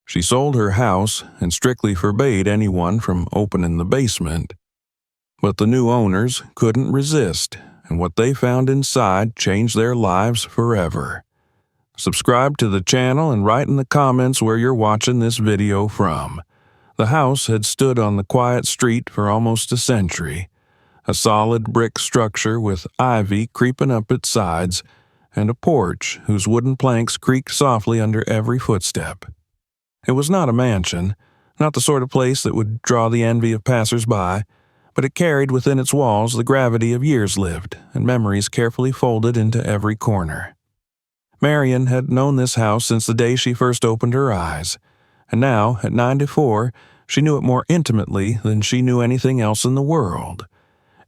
She sold her house and strictly forbade anyone from opening the basement. But the new owners couldn't resist, and what they found inside changed their lives forever. Subscribe to the channel and write in the comments where you're watching this video from. The house had stood on the quiet street for almost a century, a solid brick structure with ivy creeping up its sides, and a porch whose wooden planks creaked softly under every footstep. It was not a mansion, not the sort of place that would draw the envy of passers-by, but it carried within its walls the gravity of years lived and memories carefully folded into every corner. Marion had known this house since the day she first opened her eyes, and now, at 94, she knew it more intimately than she knew anything else in the world.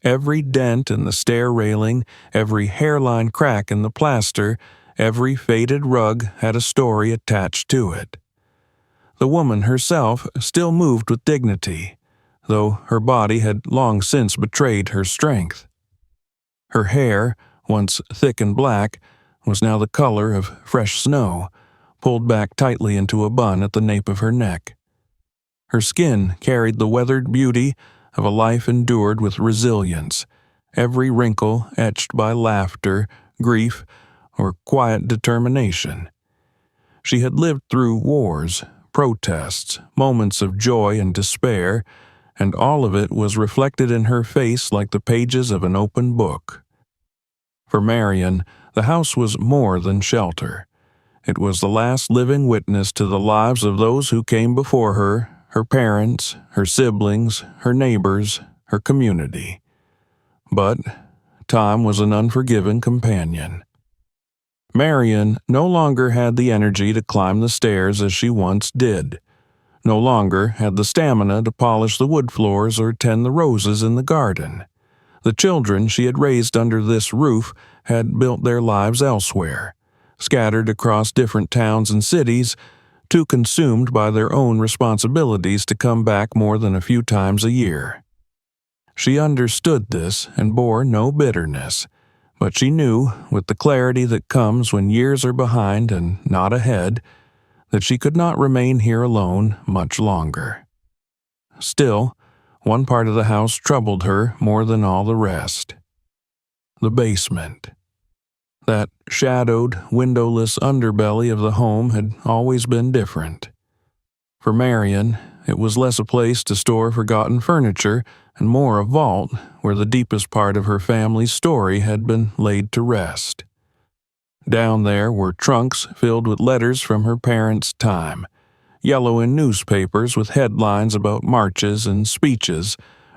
Every dent in the stair railing, every hairline crack in the plaster, every faded rug had a story attached to it. The woman herself still moved with dignity, though her body had long since betrayed her strength. Her hair, once thick and black, was now the color of fresh snow, pulled back tightly into a bun at the nape of her neck. Her skin carried the weathered beauty of a life endured with resilience, every wrinkle etched by laughter, grief, or quiet determination. She had lived through wars, protests, moments of joy and despair, and all of it was reflected in her face like the pages of an open book. For Marion, the house was more than shelter. It was the last living witness to the lives of those who came before her parents, her siblings, her neighbors, her community. But time was an unforgiving companion. Marion no longer had the energy to climb the stairs as she once did, no longer had the stamina to polish the wood floors or tend the roses in the garden. The children she had raised under this roof had built their lives elsewhere, scattered across different towns and cities, too consumed by their own responsibilities to come back more than a few times a year. She understood this and bore no bitterness, but she knew, with the clarity that comes when years are behind and not ahead, that she could not remain here alone much longer. Still, one part of the house troubled her more than all the rest. The basement. That shadowed, windowless underbelly of the home had always been different. For Marion, it was less a place to store forgotten furniture and more a vault where the deepest part of her family's story had been laid to rest. Down there were trunks filled with letters from her parents' time, yellow in newspapers with headlines about marches and speeches,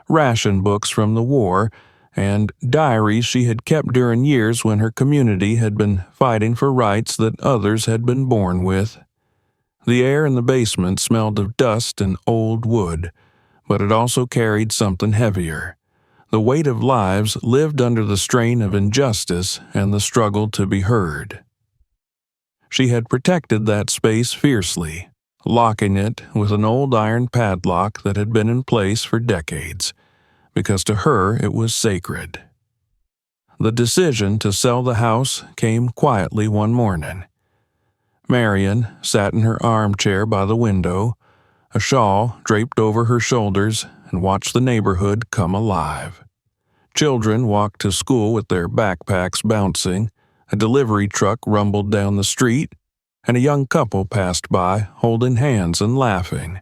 ration books from the war, and diaries she had kept during years when her community had been fighting for rights that others had been born with. The air in the basement smelled of dust and old wood, but it also carried something heavier, the weight of lives lived under the strain of injustice and the struggle to be heard. She had protected that space fiercely, locking it with an old iron padlock that had been in place for decades, because to her it was sacred. The decision to sell the house came quietly one morning. Marion sat in her armchair by the window, a shawl draped over her shoulders, and watched the neighborhood come alive. Children walked to school with their backpacks bouncing, a delivery truck rumbled down the street, and a young couple passed by holding hands and laughing.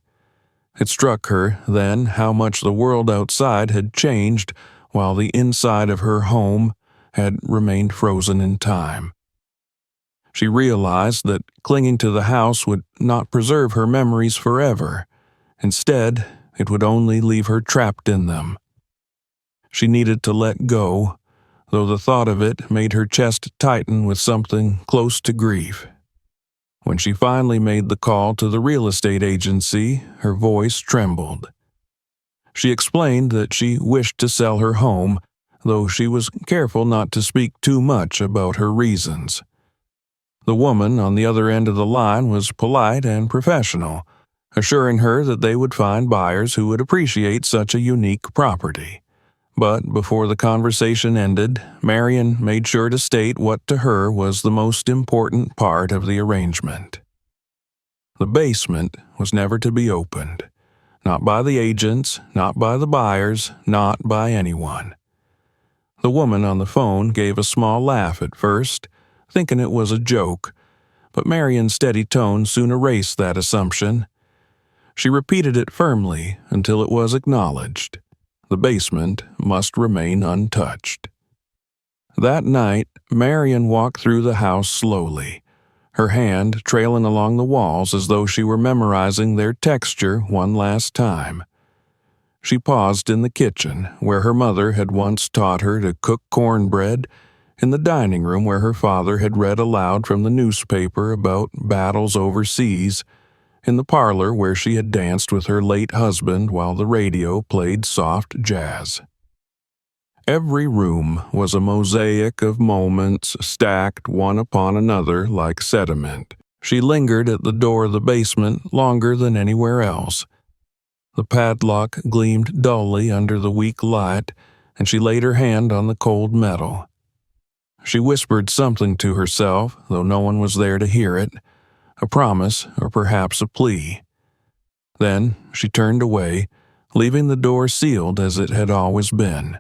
It struck her then how much the world outside had changed while the inside of her home had remained frozen in time. She realized that clinging to the house would not preserve her memories forever. Instead, it would only leave her trapped in them. She needed to let go, though the thought of it made her chest tighten with something close to grief. When she finally made the call to the real estate agency, her voice trembled. She explained that she wished to sell her home, though she was careful not to speak too much about her reasons. The woman on the other end of the line was polite and professional, assuring her that they would find buyers who would appreciate such a unique property. But before the conversation ended, Marion made sure to state what to her was the most important part of the arrangement. The basement was never to be opened. Not by the agents, not by the buyers, not by anyone. The woman on the phone gave a small laugh at first, thinking it was a joke, but Marion's steady tone soon erased that assumption. She repeated it firmly until it was acknowledged. The basement must remain untouched. That night, Marion walked through the house slowly, her hand trailing along the walls as though she were memorizing their texture one last time. She paused in the kitchen, where her mother had once taught her to cook cornbread, in the dining room where her father had read aloud from the newspaper about battles overseas, in the parlor where she had danced with her late husband while the radio played soft jazz. Every room was a mosaic of moments stacked one upon another like sediment. She lingered at the door of the basement longer than anywhere else. The padlock gleamed dully under the weak light, and she laid her hand on the cold metal. She whispered something to herself, though no one was there to hear it, a promise or perhaps a plea. Then she turned away, leaving the door sealed as it had always been.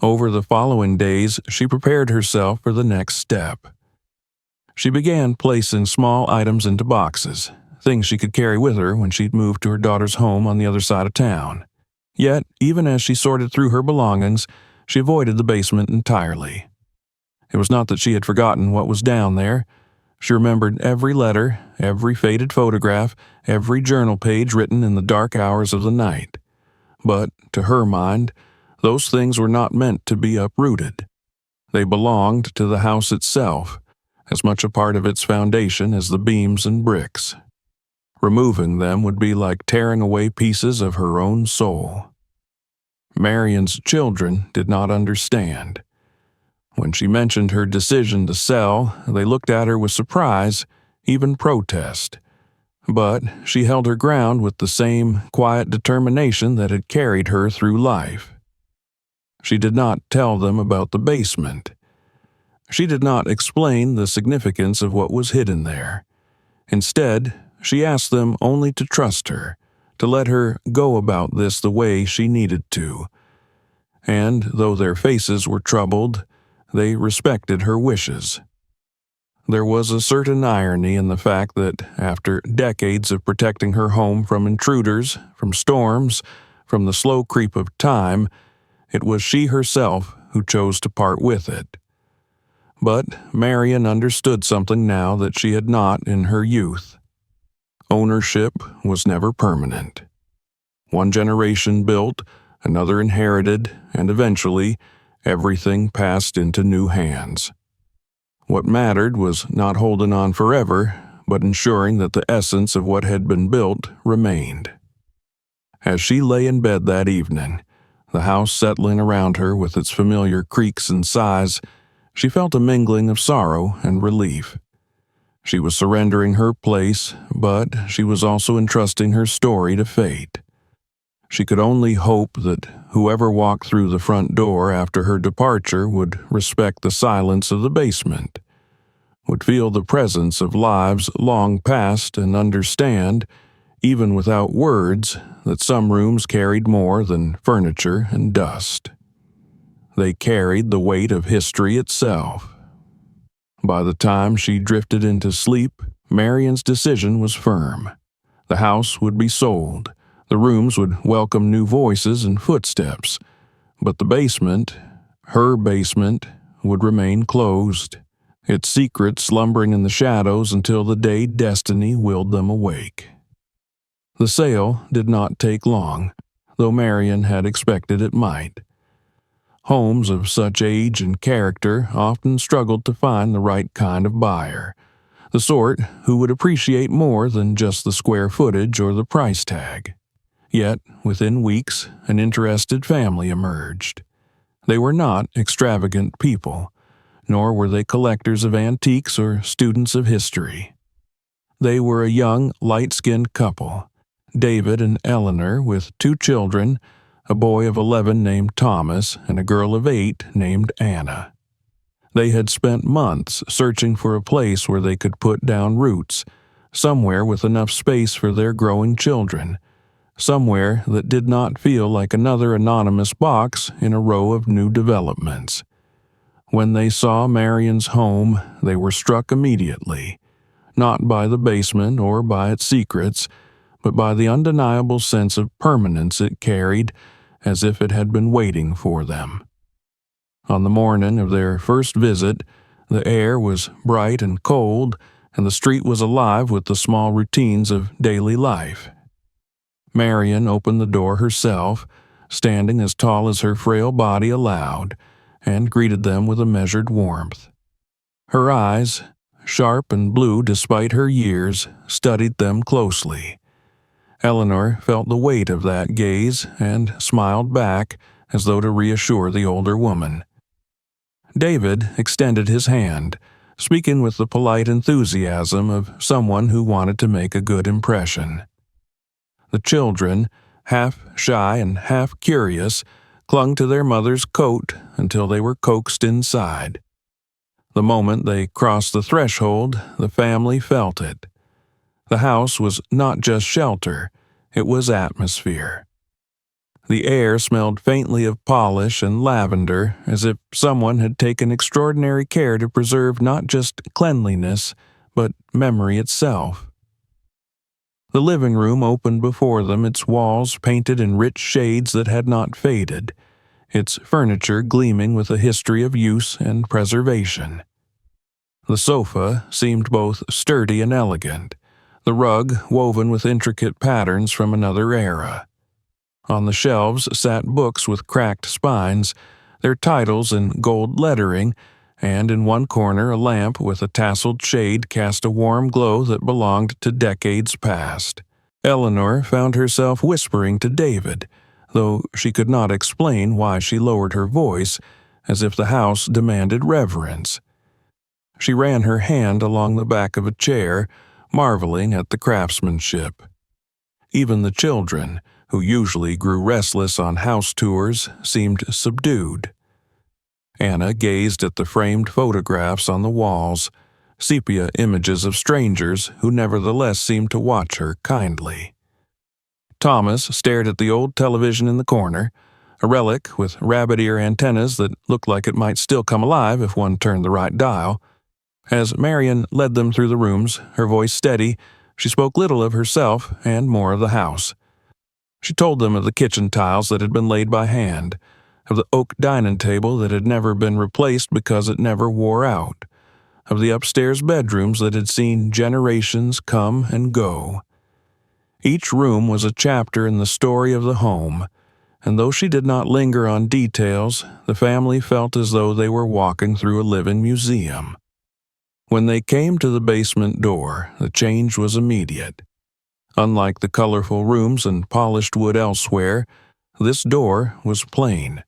Over the following days, she prepared herself for the next step. She began placing small items into boxes, things she could carry with her when she'd moved to her daughter's home on the other side of town. Yet, even as she sorted through her belongings, she avoided the basement entirely. It was not that she had forgotten what was down there. She remembered every letter, every faded photograph, every journal page written in the dark hours of the night. But, to her mind, those things were not meant to be uprooted. They belonged to the house itself, as much a part of its foundation as the beams and bricks. Removing them would be like tearing away pieces of her own soul. Marion's children did not understand. When she mentioned her decision to sell, they looked at her with surprise, even protest. But she held her ground with the same quiet determination that had carried her through life. She did not tell them about the basement. She did not explain the significance of what was hidden there. Instead, she asked them only to trust her, to let her go about this the way she needed to. And though their faces were troubled, they respected her wishes. There was a certain irony in the fact that, after decades of protecting her home from intruders, from storms, from the slow creep of time, it was she herself who chose to part with it. But Marion understood something now that she had not in her youth. Ownership was never permanent. One generation built, another inherited, and eventually, everything passed into new hands. What mattered was not holding on forever, but ensuring that the essence of what had been built remained. As she lay in bed that evening, the house settling around her with its familiar creaks and sighs, she felt a mingling of sorrow and relief. She was surrendering her place, but she was also entrusting her story to fate. She could only hope that whoever walked through the front door after her departure would respect the silence of the basement, would feel the presence of lives long past and understand, even without words, that some rooms carried more than furniture and dust. They carried the weight of history itself. By the time she drifted into sleep, Marion's decision was firm. The house would be sold. The rooms would welcome new voices and footsteps, but the basement, her basement, would remain closed, its secrets slumbering in the shadows until the day destiny willed them awake. The sale did not take long, though Marion had expected it might. Homes of such age and character often struggled to find the right kind of buyer, the sort who would appreciate more than just the square footage or the price tag. Yet, within weeks, an interested family emerged. They were not extravagant people, nor were they collectors of antiques or students of history. They were a young, light-skinned couple, David and Eleanor, with 2 children, a boy of 11 named Thomas and a girl of 8 named Anna. They had spent months searching for a place where they could put down roots, somewhere with enough space for their growing children, somewhere that did not feel like another anonymous box in a row of new developments. When they saw Marion's home, they were struck immediately, not by the basement or by its secrets, but by the undeniable sense of permanence it carried, as if it had been waiting for them. On the morning of their first visit, the air was bright and cold, and the street was alive with the small routines of daily life. Marion opened the door herself, standing as tall as her frail body allowed, and greeted them with a measured warmth. Her eyes, sharp and blue despite her years, studied them closely. Eleanor felt the weight of that gaze and smiled back as though to reassure the older woman. David extended his hand, speaking with the polite enthusiasm of someone who wanted to make a good impression. The children, half shy and half curious, clung to their mother's coat until they were coaxed inside. The moment they crossed the threshold, the family felt it. The house was not just shelter, it was atmosphere. The air smelled faintly of polish and lavender, as if someone had taken extraordinary care to preserve not just cleanliness, but memory itself. The living room opened before them, its walls painted in rich shades that had not faded, its furniture gleaming with a history of use and preservation. The sofa seemed both sturdy and elegant, the rug woven with intricate patterns from another era. On the shelves sat books with cracked spines, their titles in gold lettering, and in one corner a lamp with a tasseled shade cast a warm glow that belonged to decades past. Eleanor found herself whispering to David, though she could not explain why she lowered her voice, as if the house demanded reverence. She ran her hand along the back of a chair, marveling at the craftsmanship. Even the children, who usually grew restless on house tours, seemed subdued. Anna gazed at the framed photographs on the walls, sepia images of strangers who nevertheless seemed to watch her kindly. Thomas stared at the old television in the corner, a relic with rabbit ear antennas that looked like it might still come alive if one turned the right dial. As Marion led them through the rooms, her voice steady, she spoke little of herself and more of the house. She told them of the kitchen tiles that had been laid by hand, of the oak dining table that had never been replaced because it never wore out, of the upstairs bedrooms that had seen generations come and go. Each room was a chapter in the story of the home, and though she did not linger on details, the family felt as though they were walking through a living museum. When they came to the basement door, the change was immediate. Unlike the colorful rooms and polished wood elsewhere, this door was plain,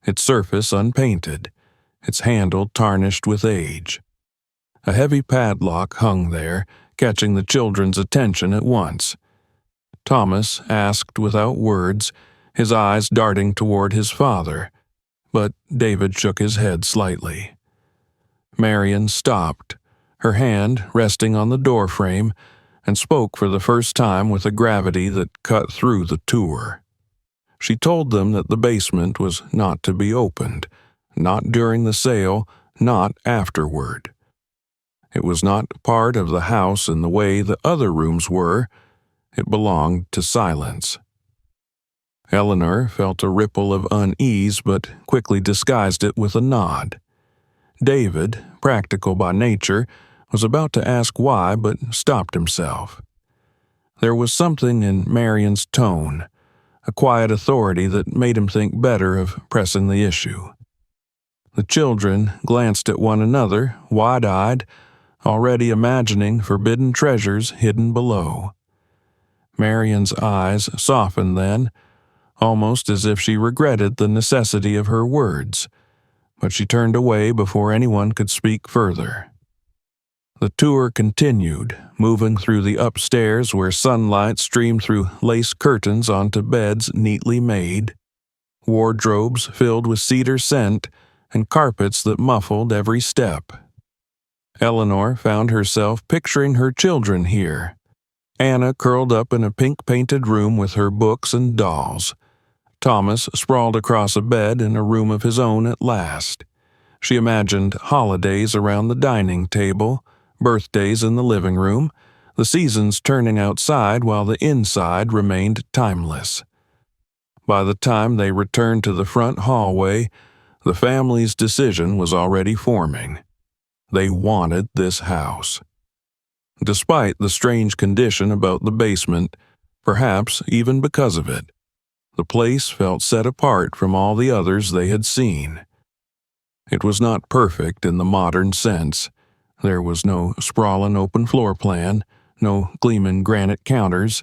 its surface unpainted, its handle tarnished with age. A heavy padlock hung there, catching the children's attention at once. Thomas asked without words, his eyes darting toward his father, but David shook his head slightly. Marion stopped, her hand resting on the doorframe, and spoke for the first time with a gravity that cut through the tour. She told them that the basement was not to be opened, not during the sale, not afterward. It was not part of the house in the way the other rooms were. It belonged to silence. Eleanor felt a ripple of unease but quickly disguised it with a nod. David, practical by nature, was about to ask why but stopped himself. There was something in Marion's tone, a quiet authority that made him think better of pressing the issue. The children glanced at one another, wide-eyed, already imagining forbidden treasures hidden below. Marion's eyes softened then, almost as if she regretted the necessity of her words, but she turned away before anyone could speak further. The tour continued, moving through the upstairs where sunlight streamed through lace curtains onto beds neatly made, wardrobes filled with cedar scent, and carpets that muffled every step. Eleanor found herself picturing her children here. Anna curled up in a pink-painted room with her books and dolls. Thomas sprawled across a bed in a room of his own at last. She imagined holidays around the dining table, birthdays in the living room, the seasons turning outside while the inside remained timeless. By the time they returned to the front hallway, the family's decision was already forming. They wanted this house. Despite the strange condition about the basement, perhaps even because of it, the place felt set apart from all the others they had seen. It was not perfect in the modern sense. There was no sprawling open floor plan, no gleaming granite counters,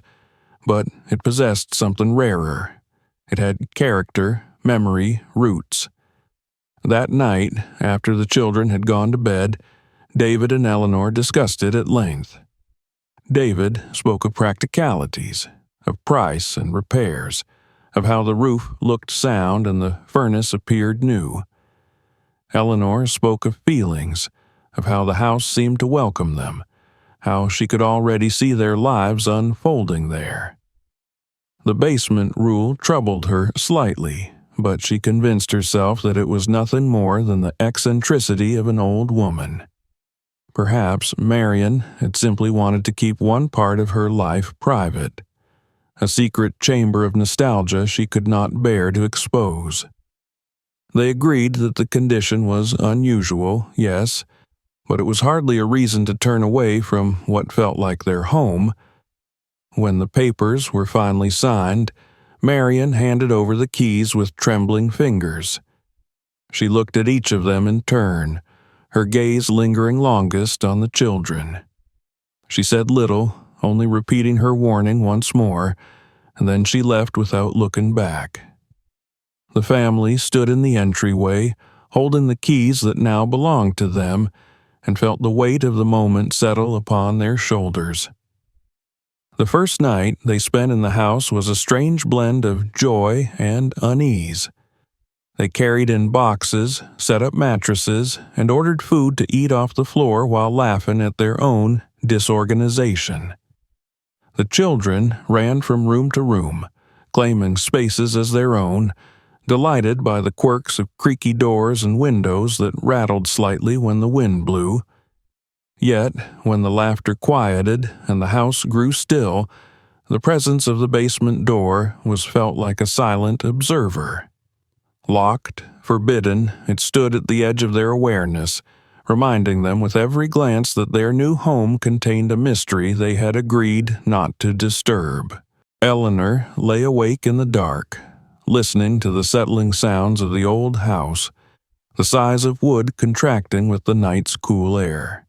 but it possessed something rarer. It had character, memory, roots. That night, after the children had gone to bed, David and Eleanor discussed it at length. David spoke of practicalities, of price and repairs, of how the roof looked sound and the furnace appeared new. Eleanor spoke of feelings, of how the house seemed to welcome them, how she could already see their lives unfolding there. The basement rule troubled her slightly, but she convinced herself that it was nothing more than the eccentricity of an old woman. Perhaps Marion had simply wanted to keep one part of her life private, a secret chamber of nostalgia she could not bear to expose. They agreed that the condition was unusual, yes, but it was hardly a reason to turn away from what felt like their home. When the papers were finally signed, Marion handed over the keys with trembling fingers. She looked at each of them in turn, her gaze lingering longest on the children. She said little, only repeating her warning once more, and then she left without looking back. The family stood in the entryway, holding the keys that now belonged to them, and felt the weight of the moment settle upon their shoulders. The first night they spent in the house was a strange blend of joy and unease. They carried in boxes, set up mattresses, and ordered food to eat off the floor while laughing at their own disorganization. The children ran from room to room, claiming spaces as their own, delighted by the quirks of creaky doors and windows that rattled slightly when the wind blew. Yet, when the laughter quieted and the house grew still, the presence of the basement door was felt like a silent observer. Locked, forbidden, it stood at the edge of their awareness, reminding them with every glance that their new home contained a mystery they had agreed not to disturb. Eleanor lay awake in the dark, listening to the settling sounds of the old house, the size of wood contracting with the night's cool air.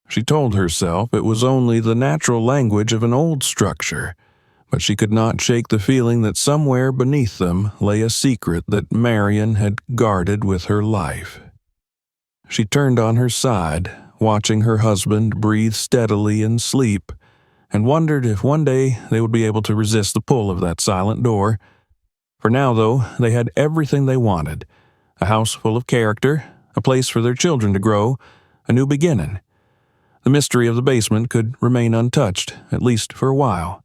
She told herself it was only the natural language of an old structure, but she could not shake the feeling that somewhere beneath them lay a secret that Marion had guarded with her life. She turned on her side, watching her husband breathe steadily in sleep, and wondered if one day they would be able to resist the pull of that silent door. For now, though, they had everything they wanted: a house full of character, a place for their children to grow, a new beginning. The mystery of the basement could remain untouched, at least for a while.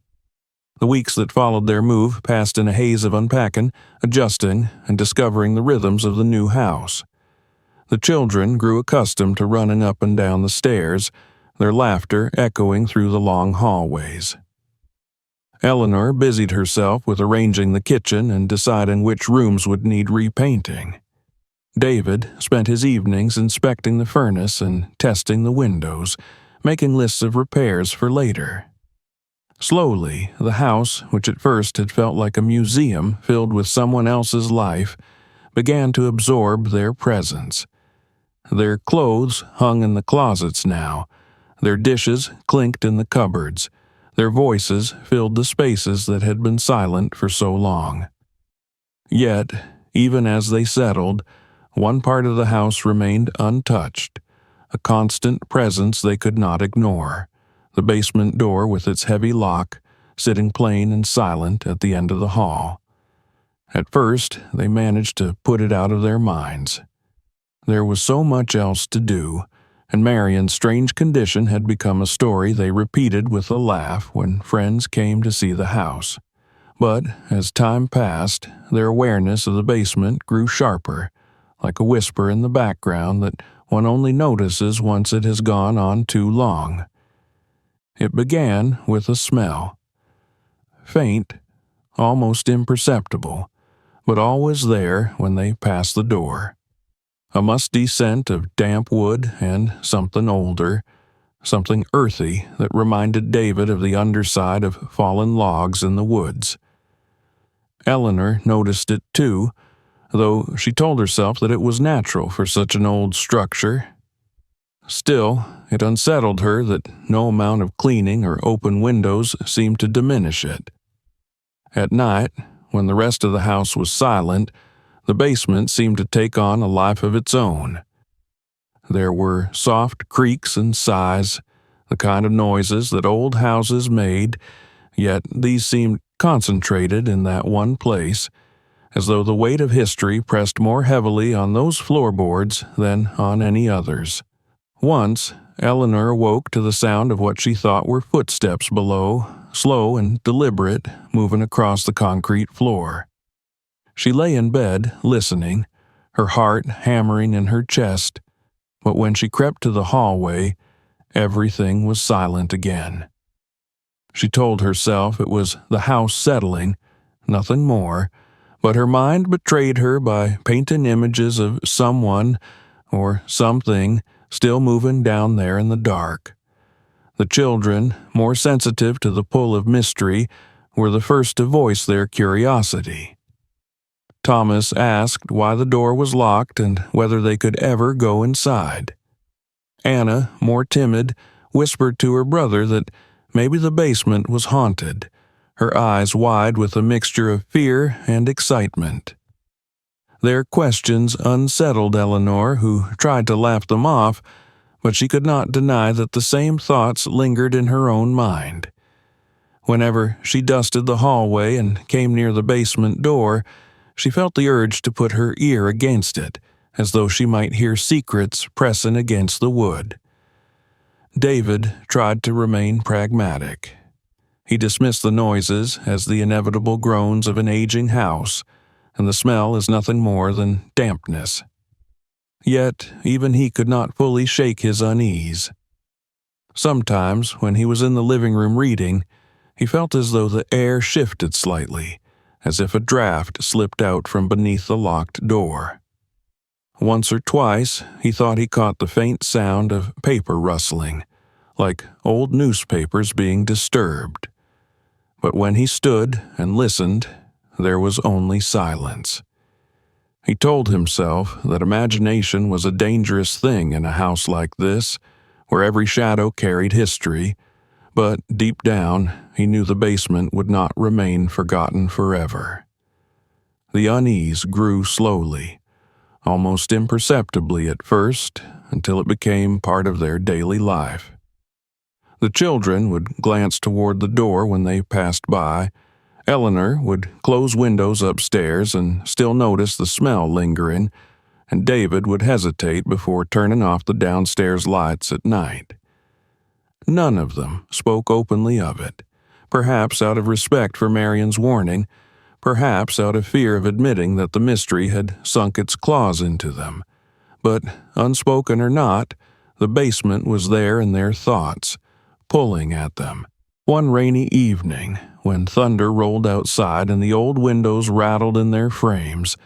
The weeks that followed their move passed in a haze of unpacking, adjusting, and discovering the rhythms of the new house. The children grew accustomed to running up and down the stairs, their laughter echoing through the long hallways. Eleanor busied herself with arranging the kitchen and deciding which rooms would need repainting. David spent his evenings inspecting the furnace and testing the windows, making lists of repairs for later. Slowly, the house, which at first had felt like a museum filled with someone else's life, began to absorb their presence. Their clothes hung in the closets now, their dishes clinked in the cupboards, their voices filled the spaces that had been silent for so long. Yet, even as they settled, one part of the house remained untouched, a constant presence they could not ignore: the basement door with its heavy lock, sitting plain and silent at the end of the hall. At first, they managed to put it out of their minds. There was so much else to do, and Marion's strange condition had become a story they repeated with a laugh when friends came to see the house. But as time passed, their awareness of the basement grew sharper, like a whisper in the background that one only notices once it has gone on too long. It began with a smell. Faint, almost imperceptible, but always there when they passed the door. A musty scent of damp wood and something older, something earthy that reminded David of the underside of fallen logs in the woods. Eleanor noticed it too, though she told herself that it was natural for such an old structure. Still, it unsettled her that no amount of cleaning or open windows seemed to diminish it. At night, when the rest of the house was silent, the basement seemed to take on a life of its own. There were soft creaks and sighs, the kind of noises that old houses made, yet these seemed concentrated in that one place, as though the weight of history pressed more heavily on those floorboards than on any others. Once, Eleanor awoke to the sound of what she thought were footsteps below, slow and deliberate, moving across the concrete floor. She lay in bed, listening, her heart hammering in her chest, but when she crept to the hallway, everything was silent again. She told herself it was the house settling, nothing more, but her mind betrayed her by painting images of someone or something still moving down there in the dark. The children, more sensitive to the pull of mystery, were the first to voice their curiosity. Thomas asked why the door was locked and whether they could ever go inside. Anna, more timid, whispered to her brother that maybe the basement was haunted, her eyes wide with a mixture of fear and excitement. Their questions unsettled Eleanor, who tried to laugh them off, but she could not deny that the same thoughts lingered in her own mind. Whenever she dusted the hallway and came near the basement door, she felt the urge to put her ear against it, as though she might hear secrets pressing against the wood. David tried to remain pragmatic. He dismissed the noises as the inevitable groans of an aging house, and the smell as nothing more than dampness. Yet even he could not fully shake his unease. Sometimes, when he was in the living room reading, he felt as though the air shifted slightly, as if a draft slipped out from beneath the locked door. Once or twice, he thought he caught the faint sound of paper rustling, like old newspapers being disturbed. But when he stood and listened, there was only silence. He told himself that imagination was a dangerous thing in a house like this, where every shadow carried history, but deep down he knew the basement would not remain forgotten forever. The unease grew slowly, almost imperceptibly at first, until it became part of their daily life. The children would glance toward the door when they passed by. Eleanor would close windows upstairs and still notice the smell lingering, and David would hesitate before turning off the downstairs lights at night. None of them spoke openly of it, perhaps out of respect for Marion's warning, perhaps out of fear of admitting that the mystery had sunk its claws into them. But, unspoken or not, the basement was there in their thoughts, pulling at them. One rainy evening, when thunder rolled outside and the old windows rattled in their frames,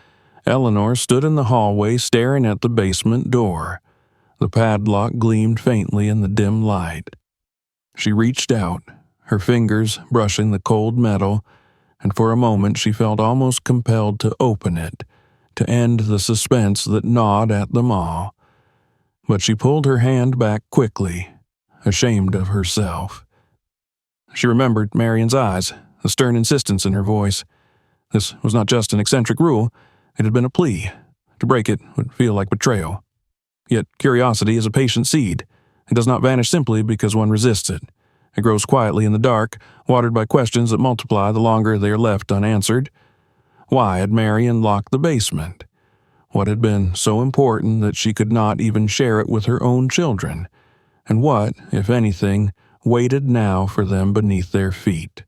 Eleanor stood in the hallway staring at the basement door. The padlock gleamed faintly in the dim light. She reached out, her fingers brushing the cold metal, and for a moment she felt almost compelled to open it, to end the suspense that gnawed at them all. But she pulled her hand back quickly, ashamed of herself. She remembered Marion's eyes, the stern insistence in her voice. This was not just an eccentric rule, it had been a plea. To break it would feel like betrayal. Yet curiosity is a patient seed. It does not vanish simply because one resists it. It grows quietly in the dark, watered by questions that multiply the longer they are left unanswered. Why had Marion locked the basement? What had been so important that she could not even share it with her own children? And what, if anything, waited now for them beneath their feet?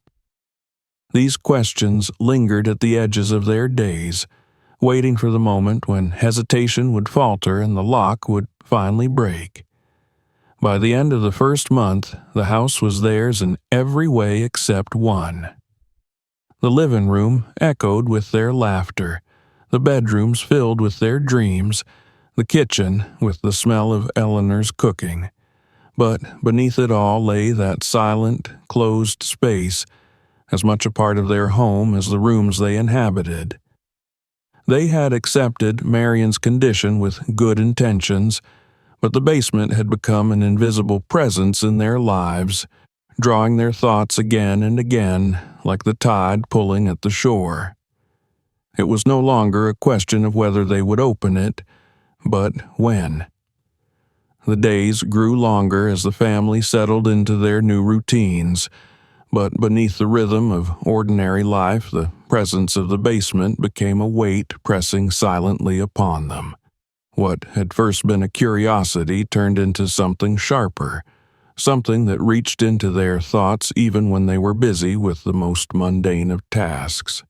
These questions lingered at the edges of their days, waiting for the moment when hesitation would falter and the lock would finally break. By the end of the first month, the house was theirs in every way except one. The living room echoed with their laughter, the bedrooms filled with their dreams, the kitchen with the smell of Eleanor's cooking. But beneath it all lay that silent, closed space, as much a part of their home as the rooms they inhabited. They had accepted Marion's condition with good intentions, but the basement had become an invisible presence in their lives, drawing their thoughts again and again, like the tide pulling at the shore. It was no longer a question of whether they would open it, but when. The days grew longer as the family settled into their new routines, but beneath the rhythm of ordinary life, the presence of the basement became a weight pressing silently upon them. What had first been a curiosity turned into something sharper, something that reached into their thoughts even when they were busy with the most mundane of tasks.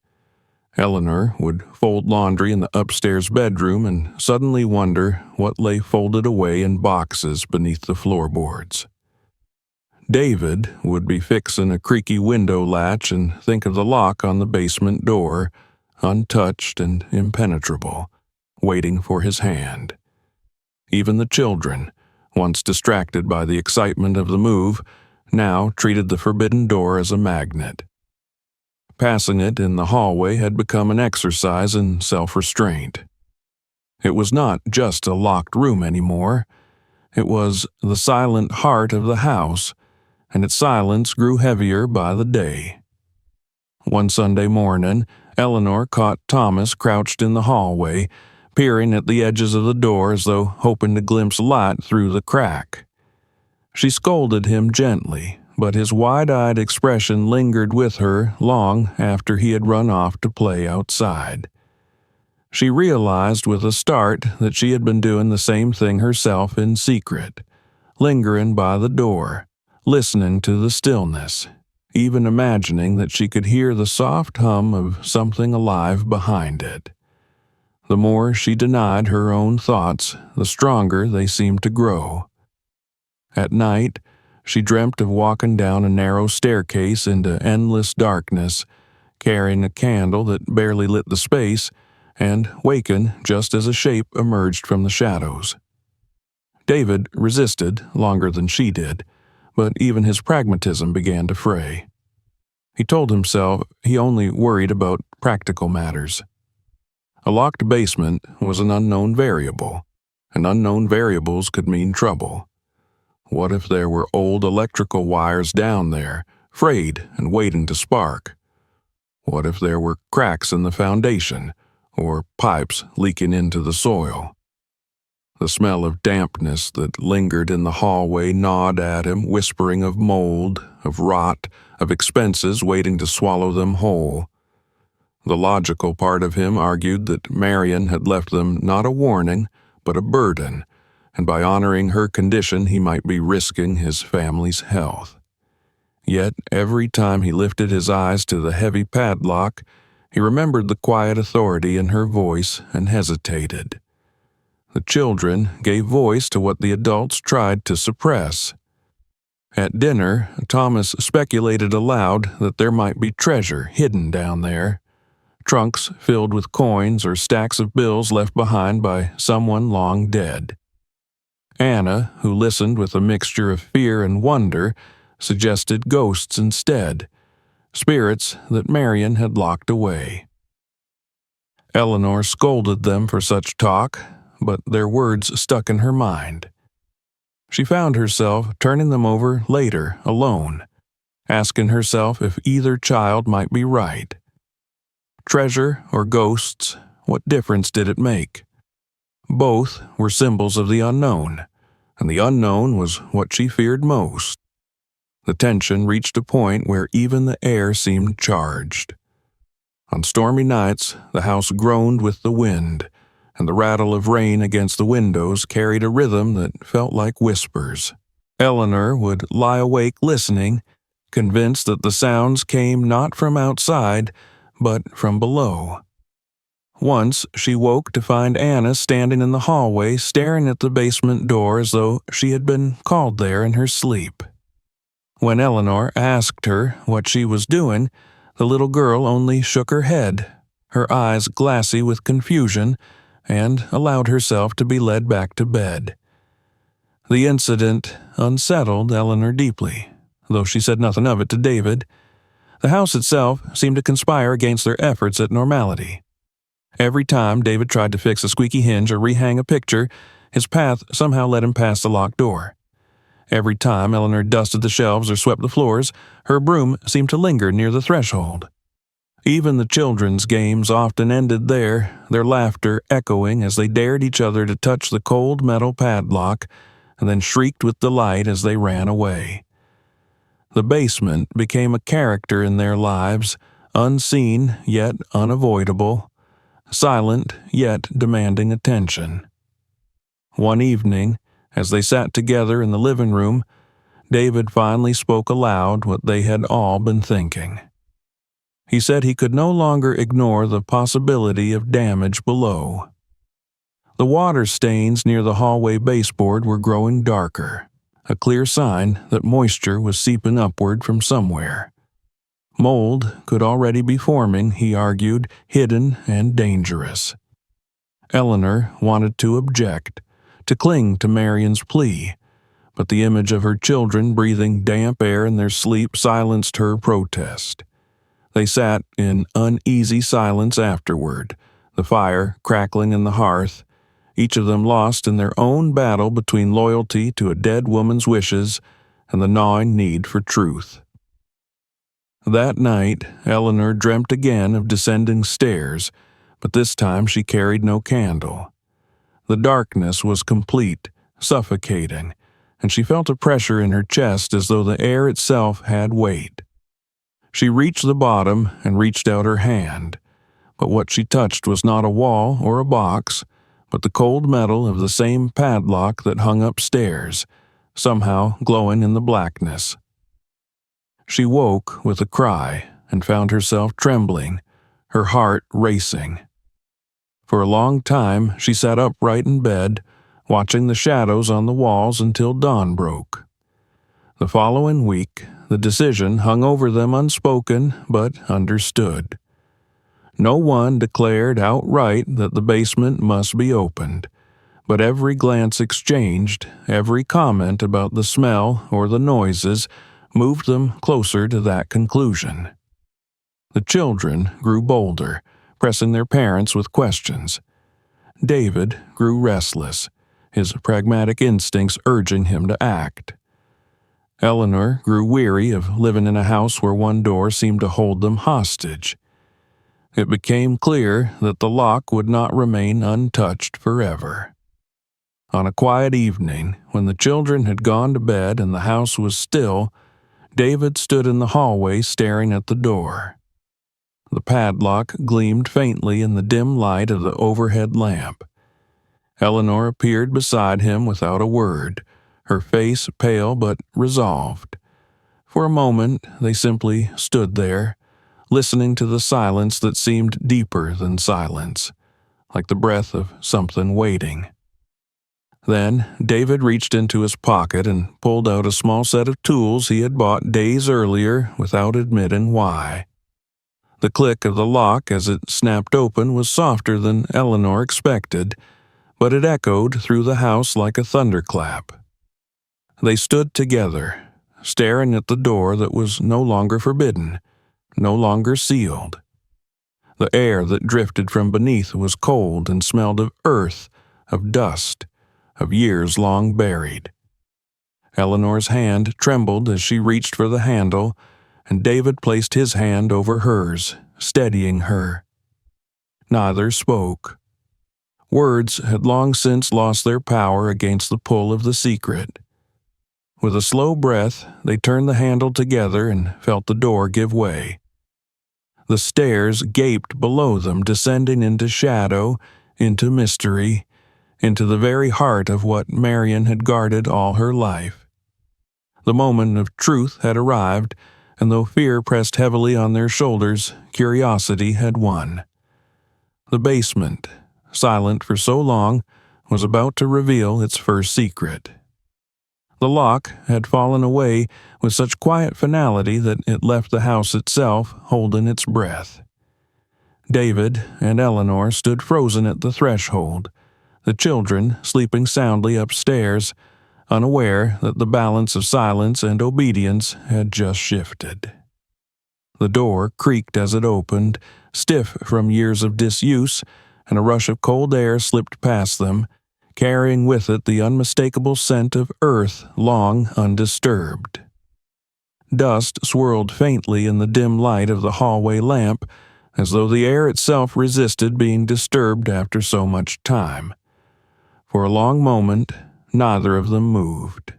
Eleanor would fold laundry in the upstairs bedroom and suddenly wonder what lay folded away in boxes beneath the floorboards. David would be fixing a creaky window latch and think of the lock on the basement door, untouched and impenetrable, waiting for his hand. Even the children, once distracted by the excitement of the move, now treated the forbidden door as a magnet. Passing it in the hallway had become an exercise in self-restraint. It was not just a locked room anymore. It was the silent heart of the house, and its silence grew heavier by the day. One Sunday morning, Eleanor caught Thomas crouched in the hallway, peering at the edges of the door as though hoping to glimpse light through the crack. She scolded him gently, but his wide-eyed expression lingered with her long after he had run off to play outside. She realized with a start that she had been doing the same thing herself in secret, lingering by the door, listening to the stillness, even imagining that she could hear the soft hum of something alive behind it. The more she denied her own thoughts, the stronger they seemed to grow. At night, she dreamt of walking down a narrow staircase into endless darkness, carrying a candle that barely lit the space, and waken just as a shape emerged from the shadows. David resisted longer than she did, but even his pragmatism began to fray. He told himself he only worried about practical matters. A locked basement was an unknown variable, and unknown variables could mean trouble. What if there were old electrical wires down there, frayed and waiting to spark? What if there were cracks in the foundation, or pipes leaking into the soil? The smell of dampness that lingered in the hallway gnawed at him, whispering of mold, of rot, of expenses waiting to swallow them whole. The logical part of him argued that Marion had left them not a warning, but a burden, and by honoring her condition he might be risking his family's health. Yet every time he lifted his eyes to the heavy padlock, he remembered the quiet authority in her voice and hesitated. The children gave voice to what the adults tried to suppress. At dinner, Thomas speculated aloud that there might be treasure hidden down there. Trunks filled with coins or stacks of bills left behind by someone long dead. Anna, who listened with a mixture of fear and wonder, suggested ghosts instead, spirits that Marion had locked away. Eleanor scolded them for such talk, but their words stuck in her mind. She found herself turning them over later, alone, asking herself if either child might be right. Treasure or ghosts, what difference did it make? Both were symbols of the unknown, and the unknown was what she feared most. The tension reached a point where even the air seemed charged. On stormy nights, the house groaned with the wind, and the rattle of rain against the windows carried a rhythm that felt like whispers. Eleanor would lie awake listening, convinced that the sounds came not from outside, but from below. Once she woke to find Anna standing in the hallway staring at the basement door as though she had been called there in her sleep. When Eleanor asked her what she was doing, the little girl only shook her head, her eyes glassy with confusion, and allowed herself to be led back to bed. The incident unsettled Eleanor deeply, though she said nothing of it to David. The house itself seemed to conspire against their efforts at normality. Every time David tried to fix a squeaky hinge or rehang a picture, his path somehow led him past the locked door. Every time Eleanor dusted the shelves or swept the floors, her broom seemed to linger near the threshold. Even the children's games often ended there, their laughter echoing as they dared each other to touch the cold metal padlock and then shrieked with delight as they ran away. The basement became a character in their lives, unseen yet unavoidable, silent yet demanding attention. One evening, as they sat together in the living room, David finally spoke aloud what they had all been thinking. He said he could no longer ignore the possibility of damage below. The water stains near the hallway baseboard were growing darker, a clear sign that moisture was seeping upward from somewhere. Mold could already be forming, he argued, hidden and dangerous. Eleanor wanted to object, to cling to Marion's plea, but the image of her children breathing damp air in their sleep silenced her protest. They sat in uneasy silence afterward, the fire crackling in the hearth, each of them lost in their own battle between loyalty to a dead woman's wishes and the gnawing need for truth. That night, Eleanor dreamt again of descending stairs, but this time she carried no candle. The darkness was complete, suffocating, and she felt a pressure in her chest as though the air itself had weight. She reached the bottom and reached out her hand, but what she touched was not a wall or a box, but the cold metal of the same padlock that hung upstairs, somehow glowing in the blackness. She woke with a cry and found herself trembling, her heart racing. For a long time she sat upright in bed, watching the shadows on the walls until dawn broke. The following week, the decision hung over them unspoken but understood. No one declared outright that the basement must be opened, but every glance exchanged, every comment about the smell or the noises, moved them closer to that conclusion. The children grew bolder, pressing their parents with questions. David grew restless, his pragmatic instincts urging him to act. Eleanor grew weary of living in a house where one door seemed to hold them hostage. It became clear that the lock would not remain untouched forever. On a quiet evening, when the children had gone to bed and the house was still, David stood in the hallway staring at the door. The padlock gleamed faintly in the dim light of the overhead lamp. Eleanor appeared beside him without a word, her face pale but resolved. For a moment they simply stood there, listening to the silence that seemed deeper than silence, like the breath of something waiting. Then David reached into his pocket and pulled out a small set of tools he had bought days earlier without admitting why. The click of the lock as it snapped open was softer than Eleanor expected, but it echoed through the house like a thunderclap. They stood together, staring at the door that was no longer forbidden, no longer sealed. The air that drifted from beneath was cold and smelled of earth, of dust, of years long buried. Eleanor's hand trembled as she reached for the handle, and David placed his hand over hers, steadying her. Neither spoke. Words had long since lost their power against the pull of the secret. With a slow breath, they turned the handle together and felt the door give way. The stairs gaped below them, descending into shadow, into mystery, into the very heart of what Marion had guarded all her life. The moment of truth had arrived, and though fear pressed heavily on their shoulders, curiosity had won. The basement, silent for so long, was about to reveal its first secret. The lock had fallen away with such quiet finality that it left the house itself holding its breath. David and Eleanor stood frozen at the threshold, the children sleeping soundly upstairs, unaware that the balance of silence and obedience had just shifted. The door creaked as it opened, stiff from years of disuse, and a rush of cold air slipped past them, carrying with it the unmistakable scent of earth long undisturbed. Dust swirled faintly in the dim light of the hallway lamp, as though the air itself resisted being disturbed after so much time. For a long moment, neither of them moved.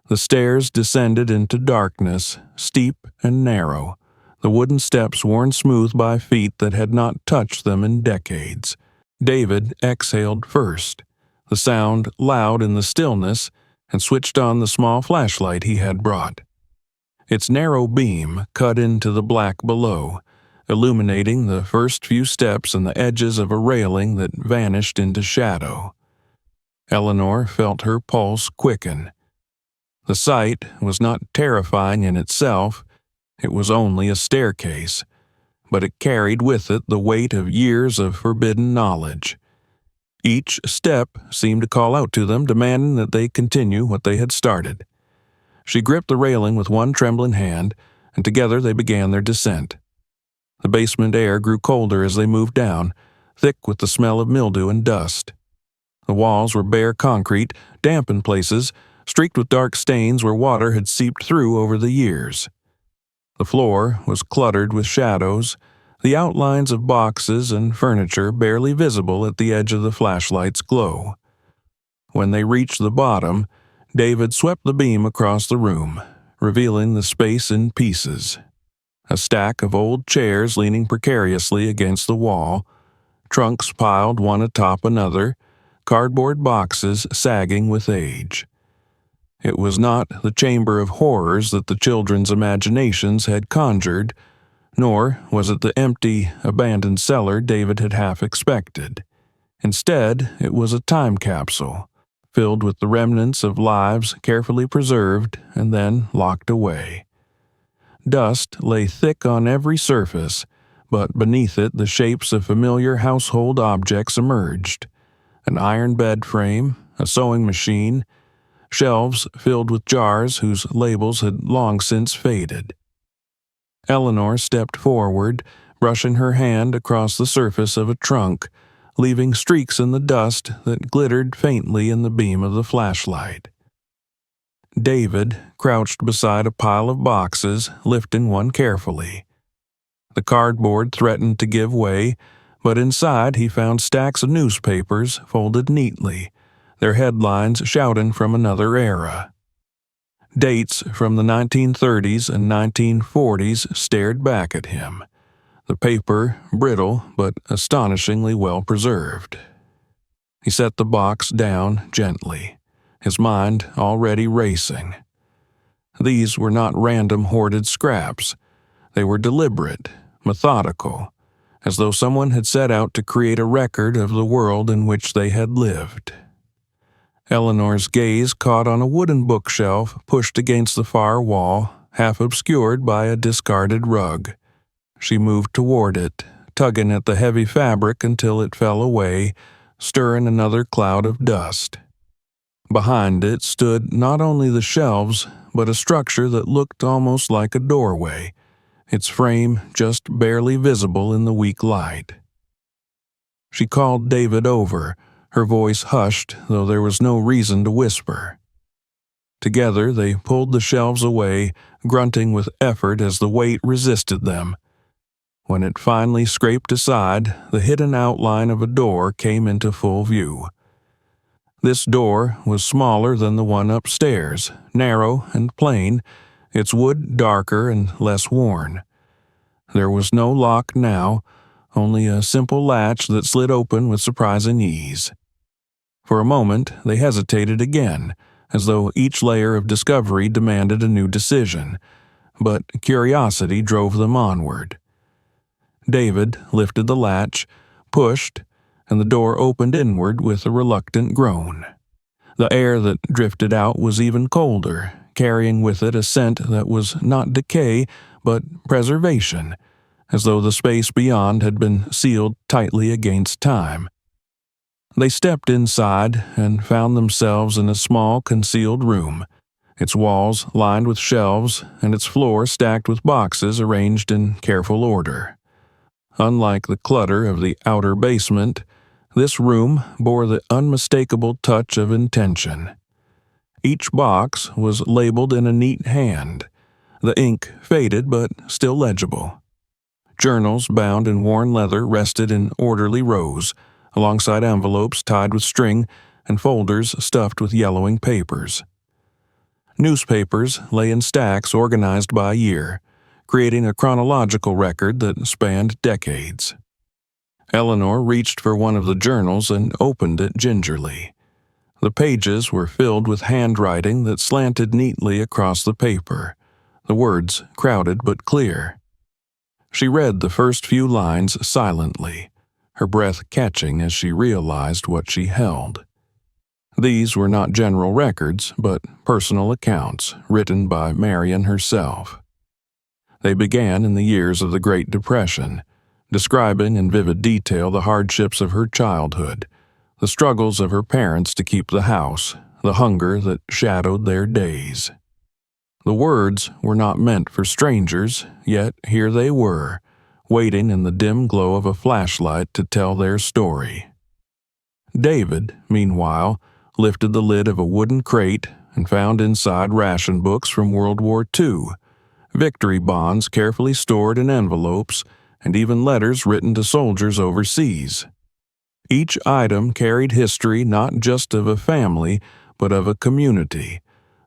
The stairs descended into darkness, steep and narrow, the wooden steps worn smooth by feet that had not touched them in decades. David exhaled first, the sound loud in the stillness, and switched on the small flashlight he had brought. Its narrow beam cut into the black below, illuminating the first few steps and the edges of a railing that vanished into shadow. Eleanor felt her pulse quicken. The sight was not terrifying in itself. It was only a staircase, but it carried with it the weight of years of forbidden knowledge. Each step seemed to call out to them, demanding that they continue what they had started. She gripped the railing with one trembling hand, and together they began their descent. The basement air grew colder as they moved down, thick with the smell of mildew and dust. The walls were bare concrete, damp in places, streaked with dark stains where water had seeped through over the years. The floor was cluttered with shadows, the outlines of boxes and furniture barely visible at the edge of the flashlight's glow. When they reached the bottom, David swept the beam across the room, revealing the space in pieces. A stack of old chairs leaning precariously against the wall, trunks piled one atop another, cardboard boxes sagging with age. It was not the chamber of horrors that the children's imaginations had conjured, nor was it the empty, abandoned cellar David had half expected. Instead, it was a time capsule, filled with the remnants of lives carefully preserved and then locked away. Dust lay thick on every surface, but beneath it the shapes of familiar household objects emerged. An iron bed frame, a sewing machine, shelves filled with jars whose labels had long since faded. Eleanor stepped forward, brushing her hand across the surface of a trunk, leaving streaks in the dust that glittered faintly in the beam of the flashlight. David crouched beside a pile of boxes, lifting one carefully. The cardboard threatened to give way, but inside he found stacks of newspapers folded neatly, their headlines shouting from another era. Dates from the 1930s and 1940s stared back at him, the paper brittle but astonishingly well preserved. He set the box down gently, his mind already racing. These were not random hoarded scraps. They were deliberate, methodical, as though someone had set out to create a record of the world in which they had lived. Eleanor's gaze caught on a wooden bookshelf pushed against the far wall, half obscured by a discarded rug. She moved toward it, tugging at the heavy fabric until it fell away, stirring another cloud of dust. Behind it stood not only the shelves, but a structure that looked almost like a doorway, its frame just barely visible in the weak light. She called David over, her voice hushed, though there was no reason to whisper. Together they pulled the shelves away, grunting with effort as the weight resisted them. When it finally scraped aside, the hidden outline of a door came into full view. This door was smaller than the one upstairs, narrow and plain, its wood darker and less worn. There was no lock now, only a simple latch that slid open with surprising ease. For a moment, they hesitated again, as though each layer of discovery demanded a new decision, but curiosity drove them onward. David lifted the latch, pushed, and the door opened inward with a reluctant groan. The air that drifted out was even colder, carrying with it a scent that was not decay, but preservation, as though the space beyond had been sealed tightly against time. They stepped inside and found themselves in a small, concealed room, its walls lined with shelves and its floor stacked with boxes arranged in careful order. Unlike the clutter of the outer basement, this room bore the unmistakable touch of intention. Each box was labeled in a neat hand, the ink faded but still legible. Journals bound in worn leather rested in orderly rows, alongside envelopes tied with string and folders stuffed with yellowing papers. Newspapers lay in stacks organized by year, creating a chronological record that spanned decades. Eleanor reached for one of the journals and opened it gingerly. The pages were filled with handwriting that slanted neatly across the paper, the words crowded but clear. She read the first few lines silently, her breath catching as she realized what she held. These were not general records, but personal accounts written by Marion herself. They began in the years of the Great Depression, describing in vivid detail the hardships of her childhood, the struggles of her parents to keep the house, the hunger that shadowed their days. The words were not meant for strangers, yet here they were, waiting in the dim glow of a flashlight to tell their story. David, meanwhile, lifted the lid of a wooden crate and found inside ration books from World War II, victory bonds carefully stored in envelopes, and even letters written to soldiers overseas. Each item carried history not just of a family, but of a community,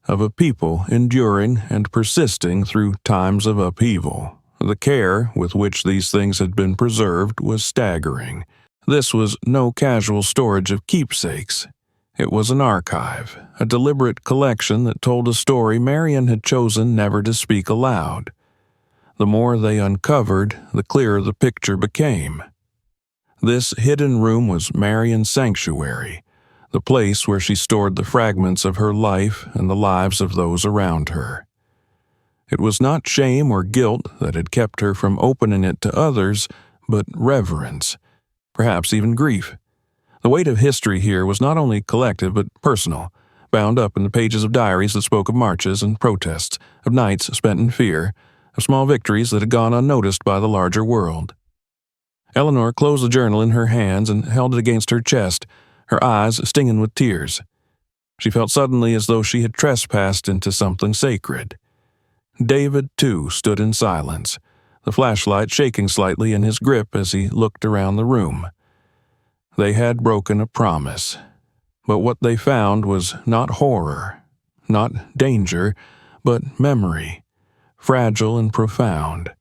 of a people enduring and persisting through times of upheaval. The care with which these things had been preserved was staggering. This was no casual storage of keepsakes. It was an archive, a deliberate collection that told a story Marion had chosen never to speak aloud. The more they uncovered, the clearer the picture became. This hidden room was Marion's sanctuary, the place where she stored the fragments of her life and the lives of those around her. It was not shame or guilt that had kept her from opening it to others, but reverence, perhaps even grief. The weight of history here was not only collective but personal, bound up in the pages of diaries that spoke of marches and protests, of nights spent in fear, of small victories that had gone unnoticed by the larger world. Eleanor closed the journal in her hands and held it against her chest, her eyes stinging with tears. She felt suddenly as though she had trespassed into something sacred. David, too, stood in silence, the flashlight shaking slightly in his grip as he looked around the room. They had broken a promise, but what they found was not horror, not danger, but memory, fragile and profound.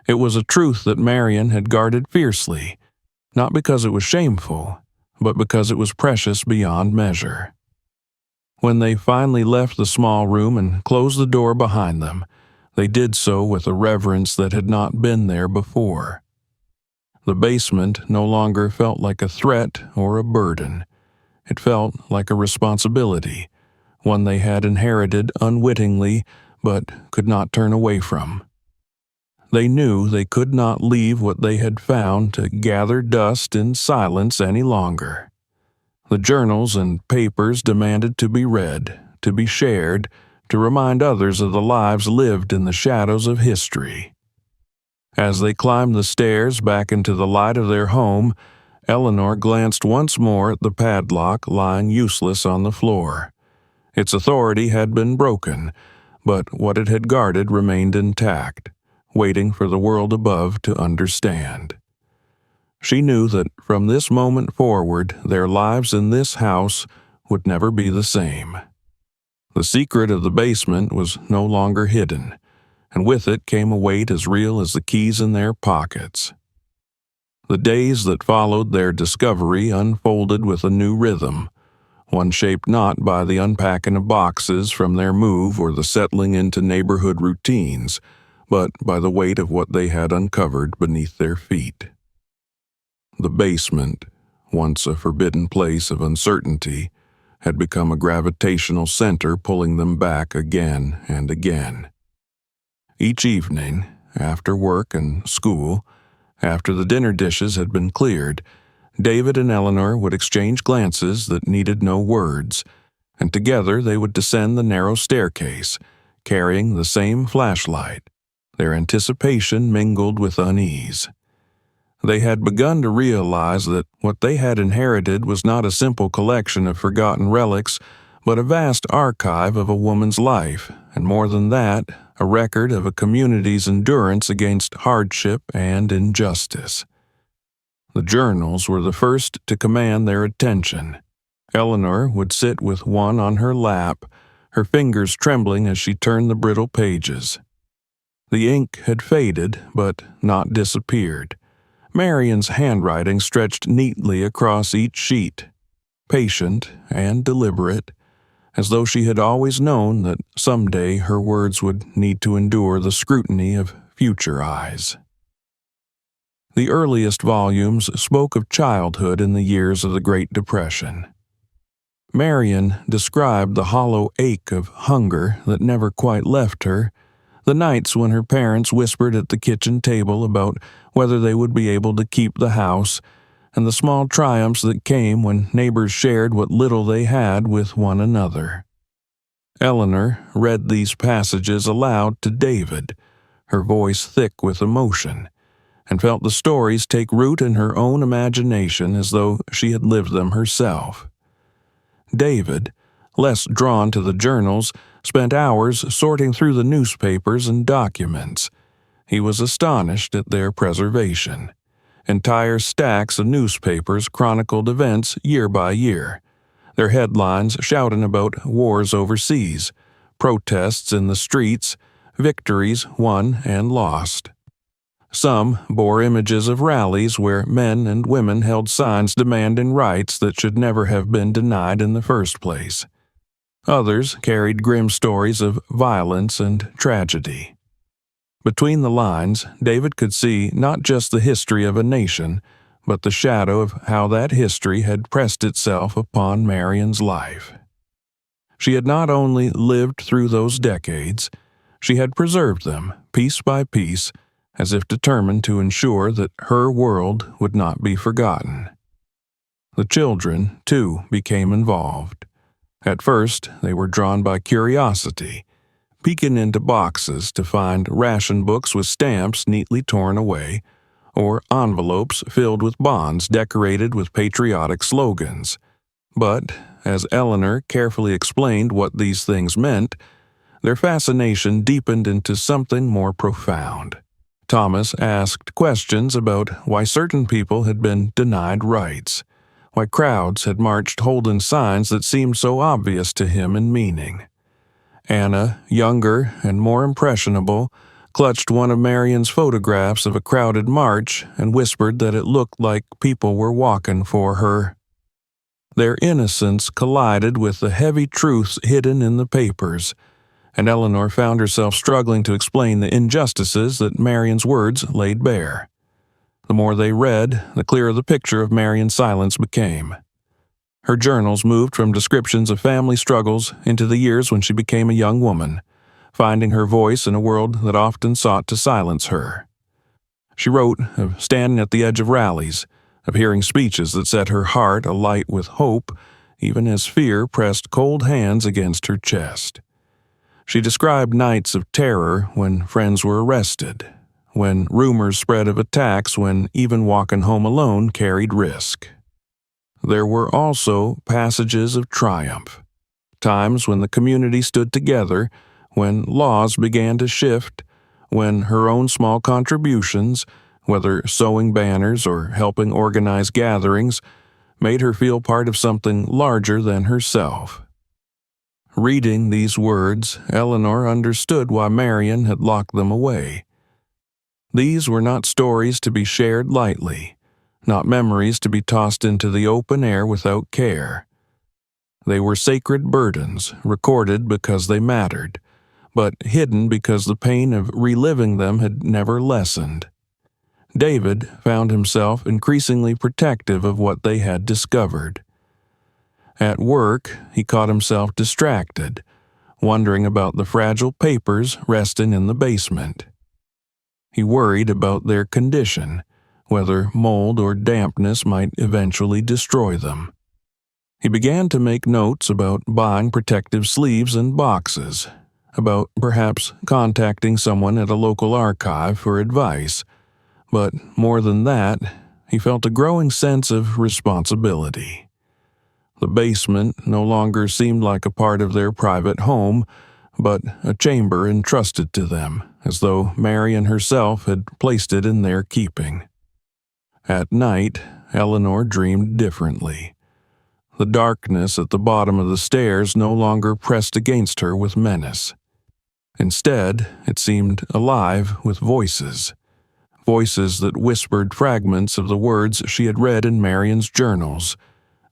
It was a truth that Marion had guarded fiercely, not because it was shameful, but because it was precious beyond measure. When they finally left the small room and closed the door behind them, they did so with a reverence that had not been there before. The basement no longer felt like a threat or a burden. It felt like a responsibility, one they had inherited unwittingly but could not turn away from. They knew they could not leave what they had found to gather dust in silence any longer. The journals and papers demanded to be read, to be shared, to remind others of the lives lived in the shadows of history. As they climbed the stairs back into the light of their home, Eleanor glanced once more at the padlock lying useless on the floor. Its authority had been broken, but what it had guarded remained intact, waiting for the world above to understand. She knew that from this moment forward, their lives in this house would never be the same. The secret of the basement was no longer hidden, and with it came a weight as real as the keys in their pockets. The days that followed their discovery unfolded with a new rhythm, one shaped not by the unpacking of boxes from their move or the settling into neighborhood routines, but by the weight of what they had uncovered beneath their feet. The basement, once a forbidden place of uncertainty, had become a gravitational center pulling them back again and again. Each evening, after work and school, after the dinner dishes had been cleared, David and Eleanor would exchange glances that needed no words, and together they would descend the narrow staircase, carrying the same flashlight, their anticipation mingled with unease. They had begun to realize that what they had inherited was not a simple collection of forgotten relics, but a vast archive of a woman's life, and more than that, a record of a community's endurance against hardship and injustice. The journals were the first to command their attention. Eleanor would sit with one on her lap, her fingers trembling as she turned the brittle pages. The ink had faded, but not disappeared. Marion's handwriting stretched neatly across each sheet, patient and deliberate, as though she had always known that someday her words would need to endure the scrutiny of future eyes. The earliest volumes spoke of childhood in the years of the Great Depression. Marion described the hollow ache of hunger that never quite left her, the nights when her parents whispered at the kitchen table about whether they would be able to keep the house, and the small triumphs that came when neighbors shared what little they had with one another. Eleanor read these passages aloud to David, her voice thick with emotion, and felt the stories take root in her own imagination as though she had lived them herself. David, less drawn to the journals, spent hours sorting through the newspapers and documents. He was astonished at their preservation. Entire stacks of newspapers chronicled events year by year, their headlines shouting about wars overseas, protests in the streets, victories won and lost. Some bore images of rallies where men and women held signs demanding rights that should never have been denied in the first place. Others carried grim stories of violence and tragedy. Between the lines, David could see not just the history of a nation, but the shadow of how that history had pressed itself upon Marion's life. She had not only lived through those decades, she had preserved them, piece by piece, as if determined to ensure that her world would not be forgotten. The children, too, became involved. At first, they were drawn by curiosity, peeking into boxes to find ration books with stamps neatly torn away, or envelopes filled with bonds decorated with patriotic slogans. But, as Eleanor carefully explained what these things meant, their fascination deepened into something more profound. Thomas asked questions about why certain people had been denied rights, why crowds had marched holding signs that seemed so obvious to him in meaning. Anna, younger and more impressionable, clutched one of Marion's photographs of a crowded march and whispered that it looked like people were walking for her. Their innocence collided with the heavy truths hidden in the papers, and Eleanor found herself struggling to explain the injustices that Marion's words laid bare. The more they read, the clearer the picture of Marion's silence became. Her journals moved from descriptions of family struggles into the years when she became a young woman, finding her voice in a world that often sought to silence her. She wrote of standing at the edge of rallies, of hearing speeches that set her heart alight with hope, even as fear pressed cold hands against her chest. She described nights of terror when friends were arrested, when rumors spread of attacks, when even walking home alone carried risk. There were also passages of triumph, times when the community stood together, when laws began to shift, when her own small contributions, whether sewing banners or helping organize gatherings, made her feel part of something larger than herself. Reading these words, Eleanor understood why Marion had locked them away. These were not stories to be shared lightly. not memories to be tossed into the open air without care. They were sacred burdens, recorded because they mattered, but hidden because the pain of reliving them had never lessened. David found himself increasingly protective of what they had discovered. At work, he caught himself distracted, wondering about the fragile papers resting in the basement. He worried about their condition, whether mold or dampness might eventually destroy them. He began to make notes about buying protective sleeves and boxes, about perhaps contacting someone at a local archive for advice, but more than that, he felt a growing sense of responsibility. The basement no longer seemed like a part of their private home, but a chamber entrusted to them, as though Marian herself had placed it in their keeping. At night, Eleanor dreamed differently. The darkness at the bottom of the stairs no longer pressed against her with menace. Instead, it seemed alive with voices. Voices that whispered fragments of the words she had read in Marian's journals.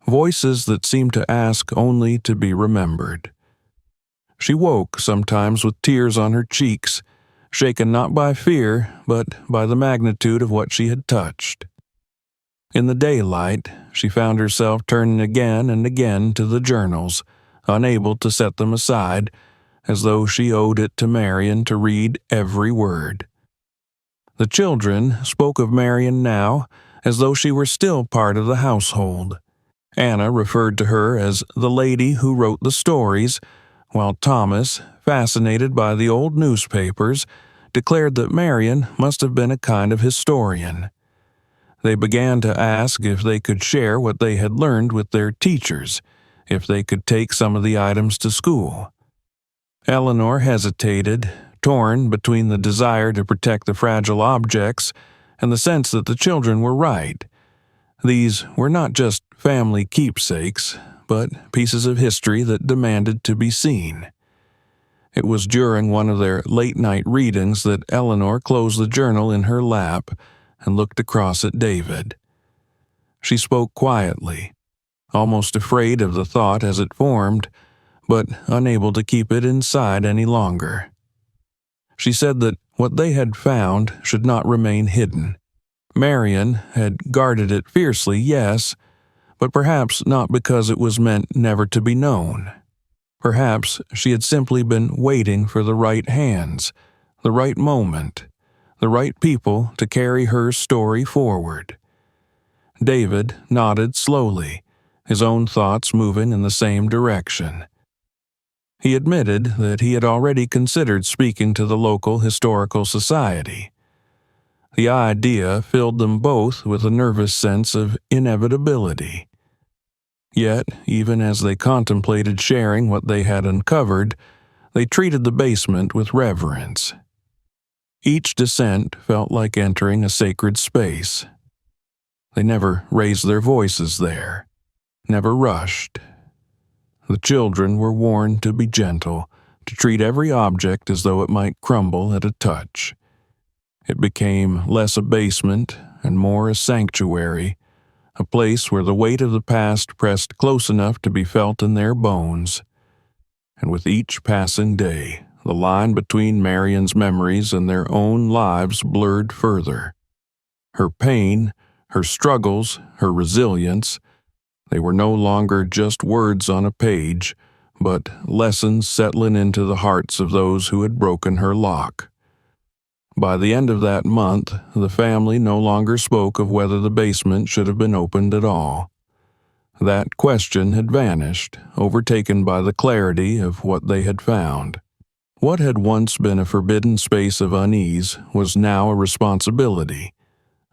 Voices that seemed to ask only to be remembered. She woke sometimes with tears on her cheeks, shaken not by fear, but by the magnitude of what she had touched. In the daylight, she found herself turning again and again to the journals, unable to set them aside, as though she owed it to Marian to read every word. The children spoke of Marian now as though she were still part of the household. Anna referred to her as the lady who wrote the stories, while Thomas, fascinated by the old newspapers, declared that Marian must have been a kind of historian. They began to ask if they could share what they had learned with their teachers, if they could take some of the items to school. Eleanor hesitated, torn between the desire to protect the fragile objects and the sense that the children were right. These were not just family keepsakes, but pieces of history that demanded to be seen. It was during one of their late-night readings that Eleanor closed the journal in her lap and looked across at David. She spoke quietly, almost afraid of the thought as it formed, but unable to keep it inside any longer. She said that what they had found should not remain hidden. Marian had guarded it fiercely, yes, but perhaps not because it was meant never to be known. Perhaps she had simply been waiting for the right hands, the right moment, the right people to carry her story forward. David nodded slowly, his own thoughts moving in the same direction. He admitted that he had already considered speaking to the local historical society. The idea filled them both with a nervous sense of inevitability. Yet, even as they contemplated sharing what they had uncovered, they treated the basement with reverence. Each descent felt like entering a sacred space. They never raised their voices there, never rushed. The children were warned to be gentle, to treat every object as though it might crumble at a touch. It became less a basement and more a sanctuary, a place where the weight of the past pressed close enough to be felt in their bones. And with each passing day, the line between Marian's memories and their own lives blurred further. Her pain, her struggles, her resilience, they were no longer just words on a page, but lessons settling into the hearts of those who had broken her lock. By the end of that month, the family no longer spoke of whether the basement should have been opened at all. That question had vanished, overtaken by the clarity of what they had found. What had once been a forbidden space of unease was now a responsibility,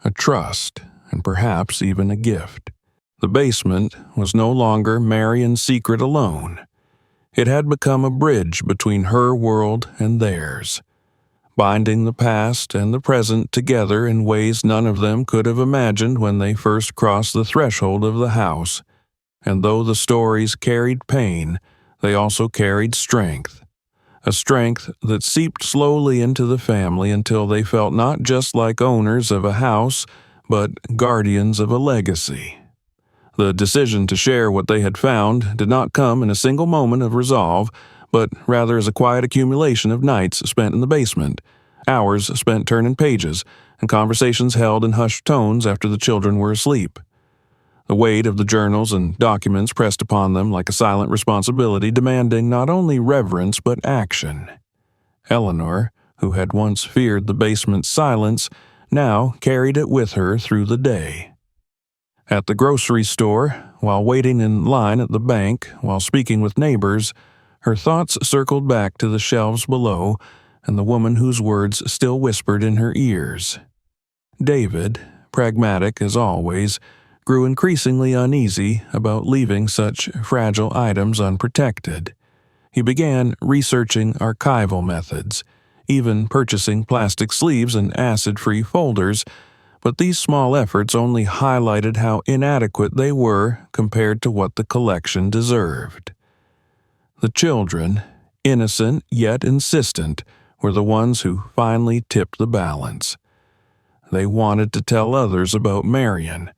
a trust, and perhaps even a gift. The basement was no longer Marian's secret alone. It had become a bridge between her world and theirs, binding the past and the present together in ways none of them could have imagined when they first crossed the threshold of the house. And though the stories carried pain, they also carried strength, a strength that seeped slowly into the family until they felt not just like owners of a house, but guardians of a legacy. The decision to share what they had found did not come in a single moment of resolve, but rather as a quiet accumulation of nights spent in the basement, hours spent turning pages, and conversations held in hushed tones after the children were asleep. The weight of the journals and documents pressed upon them like a silent responsibility demanding not only reverence but action. Eleanor, who had once feared the basement's silence, now carried it with her through the day. At the grocery store, while waiting in line at the bank, while speaking with neighbors, her thoughts circled back to the shelves below and the woman whose words still whispered in her ears. David, pragmatic as always, grew increasingly uneasy about leaving such fragile items unprotected. He began researching archival methods, even purchasing plastic sleeves and acid-free folders, but these small efforts only highlighted how inadequate they were compared to what the collection deserved. The children, innocent yet insistent, were the ones who finally tipped the balance. They wanted to tell others about Marion,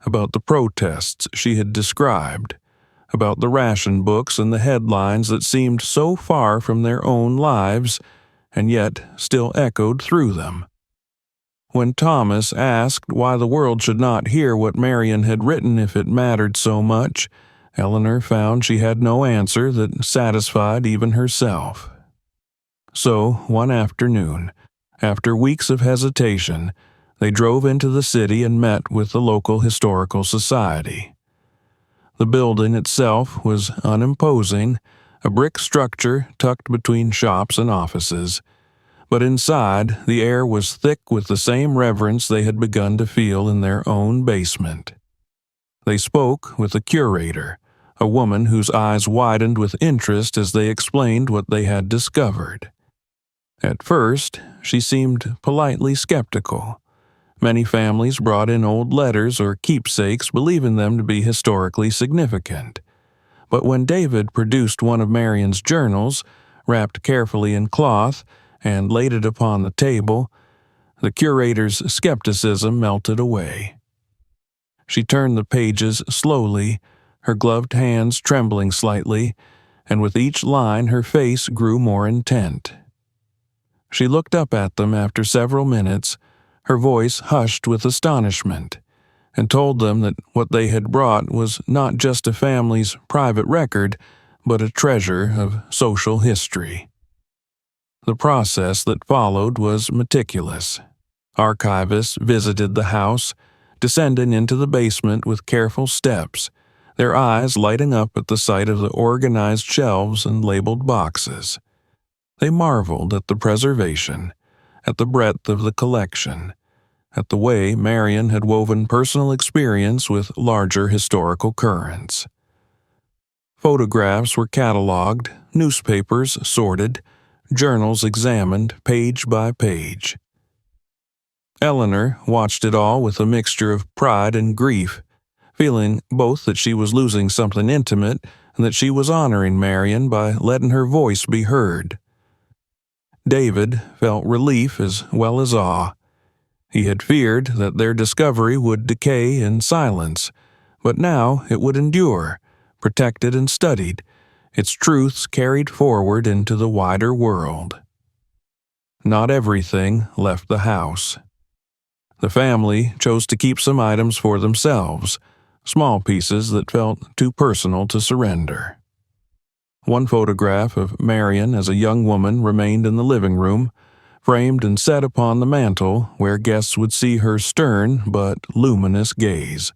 about the protests she had described, about the ration books and the headlines that seemed so far from their own lives and yet still echoed through them. When Thomas asked why the world should not hear what Marion had written if it mattered so much, Eleanor found she had no answer that satisfied even herself. So, one afternoon, after weeks of hesitation, they drove into the city and met with the local historical society. The building itself was unimposing, a brick structure tucked between shops and offices, but inside the air was thick with the same reverence they had begun to feel in their own basement. They spoke with the curator, a woman whose eyes widened with interest as they explained what they had discovered. At first, she seemed politely skeptical. Many families brought in old letters or keepsakes, believing them to be historically significant. But when David produced one of Marion's journals, wrapped carefully in cloth, and laid it upon the table, the curator's skepticism melted away. She turned the pages slowly, her gloved hands trembling slightly, and with each line her face grew more intent. She looked up at them after several minutes, her voice hushed with astonishment, and told them that what they had brought was not just a family's private record, but a treasure of social history. The process that followed was meticulous. Archivists visited the house, descending into the basement with careful steps, their eyes lighting up at the sight of the organized shelves and labeled boxes. They marveled at the preservation, at the breadth of the collection, at the way Marion had woven personal experience with larger historical currents. Photographs were cataloged, newspapers sorted, journals examined page by page. Eleanor watched it all with a mixture of pride and grief, feeling both that she was losing something intimate and that she was honoring Marion by letting her voice be heard. David felt relief as well as awe. He had feared that their discovery would decay in silence, but now it would endure, protected and studied, its truths carried forward into the wider world. Not everything left the house. The family chose to keep some items for themselves, small pieces that felt too personal to surrender. One photograph of Marion as a young woman remained in the living room, framed and set upon the mantel where guests would see her stern but luminous gaze.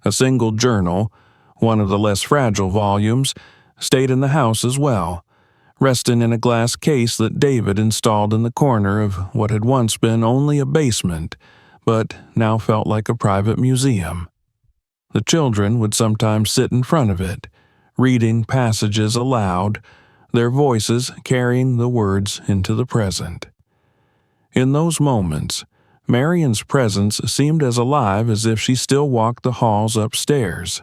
A single journal, one of the less fragile volumes, stayed in the house as well, resting in a glass case that David installed in the corner of what had once been only a basement, but now felt like a private museum. The children would sometimes sit in front of it, reading passages aloud, their voices carrying the words into the present. In those moments, Marion's presence seemed as alive as if she still walked the halls upstairs.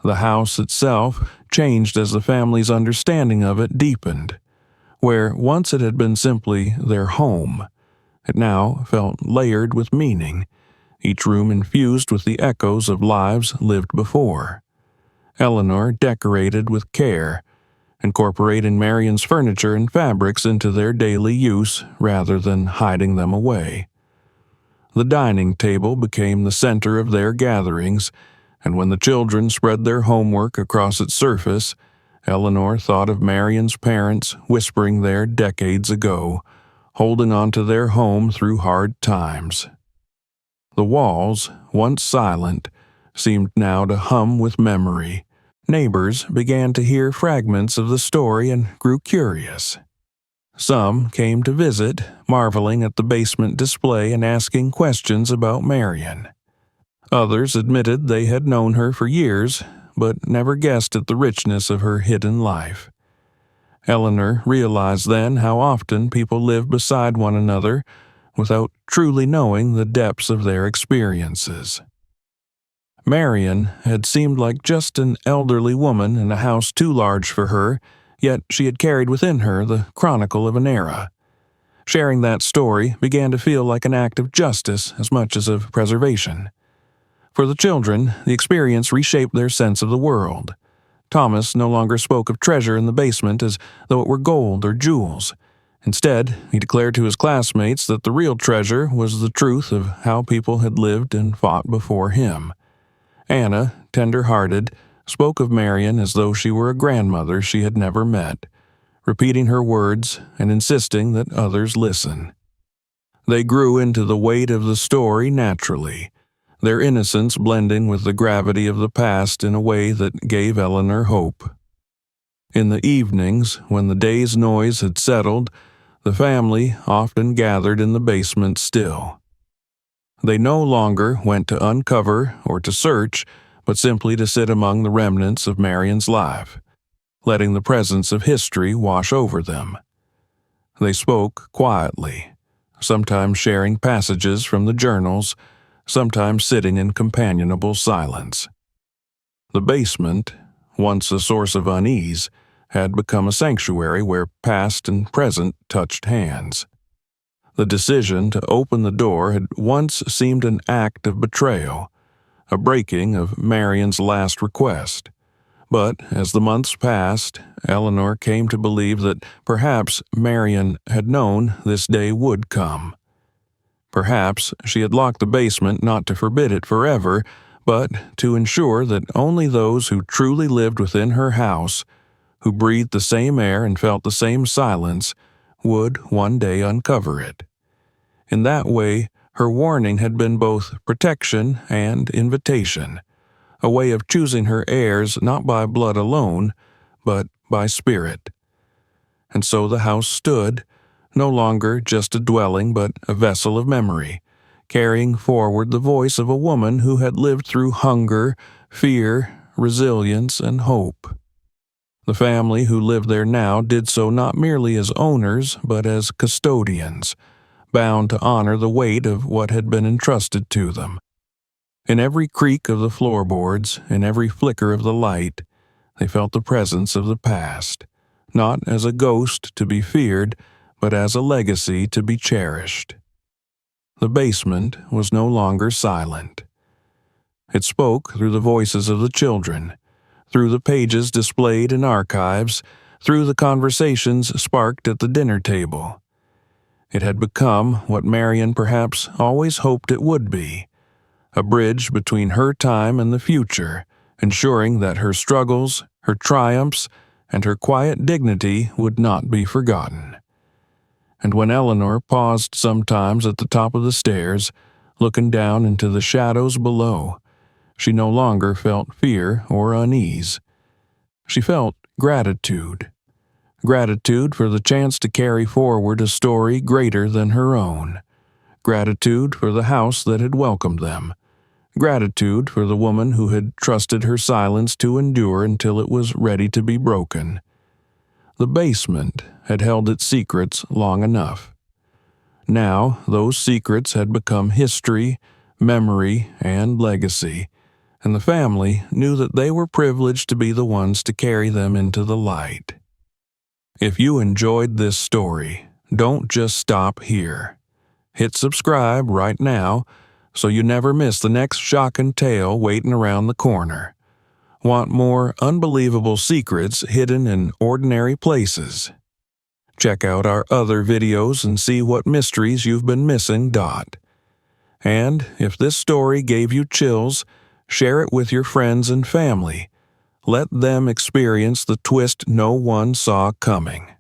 The house itself changed as the family's understanding of it deepened. Where once it had been simply their home, It now felt layered with meaning, each room infused with the echoes of lives lived before. Eleanor decorated with care, incorporating Marion's furniture and fabrics into their daily use rather than hiding them away. The dining table became the center of their gatherings, and when the children spread their homework across its surface, Eleanor thought of Marion's parents whispering there decades ago, holding on to their home through hard times. The walls, once silent, seemed now to hum with memory. Neighbors began to hear fragments of the story and grew curious. Some came to visit, marveling at the basement display and asking questions about Marion. Others admitted they had known her for years, but never guessed at the richness of her hidden life. Eleanor realized then how often people live beside one another without truly knowing the depths of their experiences. Marion had seemed like just an elderly woman in a house too large for her, yet she had carried within her the chronicle of an era. Sharing that story began to feel like an act of justice as much as of preservation. For the children, the experience reshaped their sense of the world. Thomas no longer spoke of treasure in the basement as though it were gold or jewels. Instead, he declared to his classmates that the real treasure was the truth of how people had lived and fought before him. Anna, tender-hearted, spoke of Marion as though she were a grandmother she had never met, repeating her words and insisting that others listen. They grew into the weight of the story naturally, their innocence blending with the gravity of the past in a way that gave Eleanor hope. In the evenings, when the day's noise had settled, the family often gathered in the basement still. They no longer went to uncover or to search, but simply to sit among the remnants of Marion's life, letting the presence of history wash over them. They spoke quietly, sometimes sharing passages from the journals, sometimes sitting in companionable silence. The basement, once a source of unease, had become a sanctuary where past and present touched hands. The decision to open the door had once seemed an act of betrayal, a breaking of Marion's last request. But as the months passed, Eleanor came to believe that perhaps Marion had known this day would come. Perhaps she had locked the basement not to forbid it forever, but to ensure that only those who truly lived within her house, who breathed the same air and felt the same silence, would one day uncover it. In that way, her warning had been both protection and invitation, a way of choosing her heirs not by blood alone, but by spirit. And so the house stood, no longer just a dwelling but a vessel of memory, carrying forward the voice of a woman who had lived through hunger, fear, resilience, and hope. The family who lived there now did so not merely as owners, but as custodians, bound to honor the weight of what had been entrusted to them. In every creak of the floorboards, in every flicker of the light, they felt the presence of the past, not as a ghost to be feared, but as a legacy to be cherished. The basement was no longer silent. It spoke through the voices of the children, through the pages displayed in archives, through the conversations sparked at the dinner table. It had become what Marion perhaps always hoped it would be, a bridge between her time and the future, ensuring that her struggles, her triumphs, and her quiet dignity would not be forgotten. And when Eleanor paused sometimes at the top of the stairs, looking down into the shadows below, she no longer felt fear or unease. She felt gratitude. Gratitude for the chance to carry forward a story greater than her own. Gratitude for the house that had welcomed them. Gratitude for the woman who had trusted her silence to endure until it was ready to be broken. The basement had held its secrets long enough. Now those secrets had become history, memory, and legacy, and the family knew that they were privileged to be the ones to carry them into the light. If you enjoyed this story, don't just stop here. Hit subscribe right now so you never miss the next shocking tale waiting around the corner. Want more unbelievable secrets hidden in ordinary places? Check out our other videos and see what mysteries you've been missing. And if this story gave you chills, share it with your friends and family. Let them experience the twist no one saw coming.